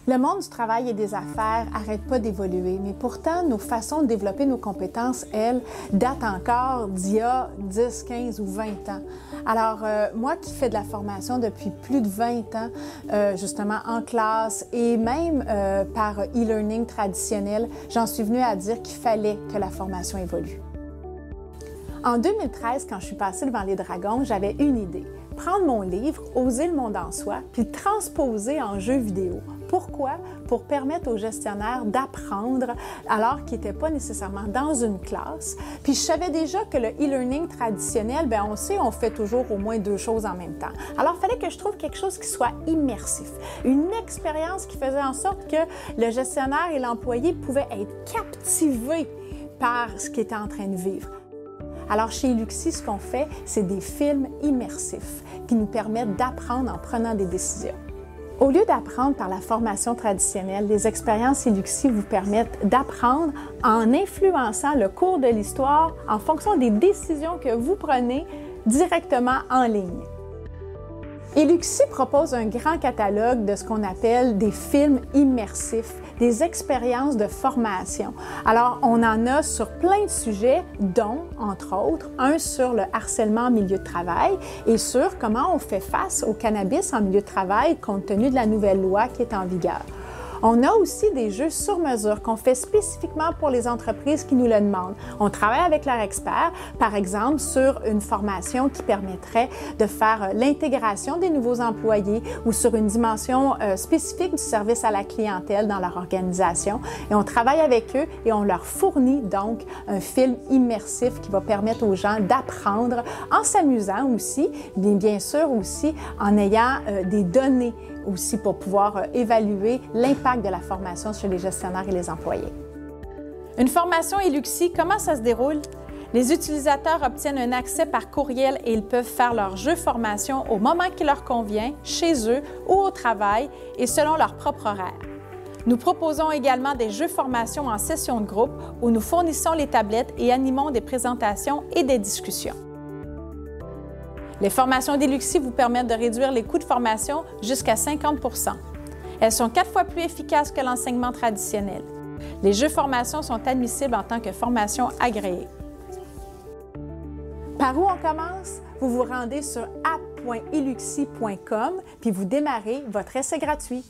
Le monde du travail et des affaires n'arrête pas d'évoluer, mais pourtant, nos façons de développer nos compétences, elles, datent encore d'il y a 10, 15 ou 20 ans. Alors, moi qui fais de la formation depuis plus de 20 ans, justement en classe et même par e-learning traditionnel, j'en suis venue à dire qu'il fallait que la formation évolue. En 2013, quand je suis passée devant les Dragons, j'avais une idée. Prendre mon livre « Oser le monde en soi » puis le transposer en jeu vidéo. Pourquoi? Pour permettre aux gestionnaires d'apprendre alors qu'ils n'étaient pas nécessairement dans une classe. Puis je savais déjà que le e-learning traditionnel, bien on sait, on fait toujours au moins 2 choses en même temps. Alors il fallait que je trouve quelque chose qui soit immersif, une expérience qui faisait en sorte que le gestionnaire et l'employé pouvaient être captivés par ce qu'ils étaient en train de vivre. Alors, chez Eluxy, ce qu'on fait, c'est des films immersifs qui nous permettent d'apprendre en prenant des décisions. Au lieu d'apprendre par la formation traditionnelle, les expériences Eluxy vous permettent d'apprendre en influençant le cours de l'histoire en fonction des décisions que vous prenez directement en ligne. Eluxy propose un grand catalogue de ce qu'on appelle des films immersifs, des expériences de formation. Alors, on en a sur plein de sujets, dont, entre autres, un sur le harcèlement en milieu de travail et sur comment on fait face au cannabis en milieu de travail compte tenu de la nouvelle loi qui est en vigueur. On a aussi des jeux sur mesure qu'on fait spécifiquement pour les entreprises qui nous le demandent. On travaille avec leurs experts, par exemple, sur une formation qui permettrait de faire l'intégration des nouveaux employés ou sur une dimension spécifique du service à la clientèle dans leur organisation. Et on travaille avec eux et on leur fournit donc un film immersif qui va permettre aux gens d'apprendre en s'amusant aussi, mais bien sûr aussi en ayant des données aussi pour pouvoir évaluer l'impact de la formation sur les gestionnaires et les employés. Une formation Eluxy, comment ça se déroule? Les utilisateurs obtiennent un accès par courriel et ils peuvent faire leur jeu formation au moment qui leur convient, chez eux ou au travail et selon leur propre horaire. Nous proposons également des jeux formation en session de groupe où nous fournissons les tablettes et animons des présentations et des discussions. Les formations d'Eluxy vous permettent de réduire les coûts de formation jusqu'à 50 %. Elles sont 4 fois plus efficaces que l'enseignement traditionnel. Les jeux formation sont admissibles en tant que formation agréée. Par où on commence? Vous vous rendez sur app.eluxy.com puis vous démarrez votre essai gratuit.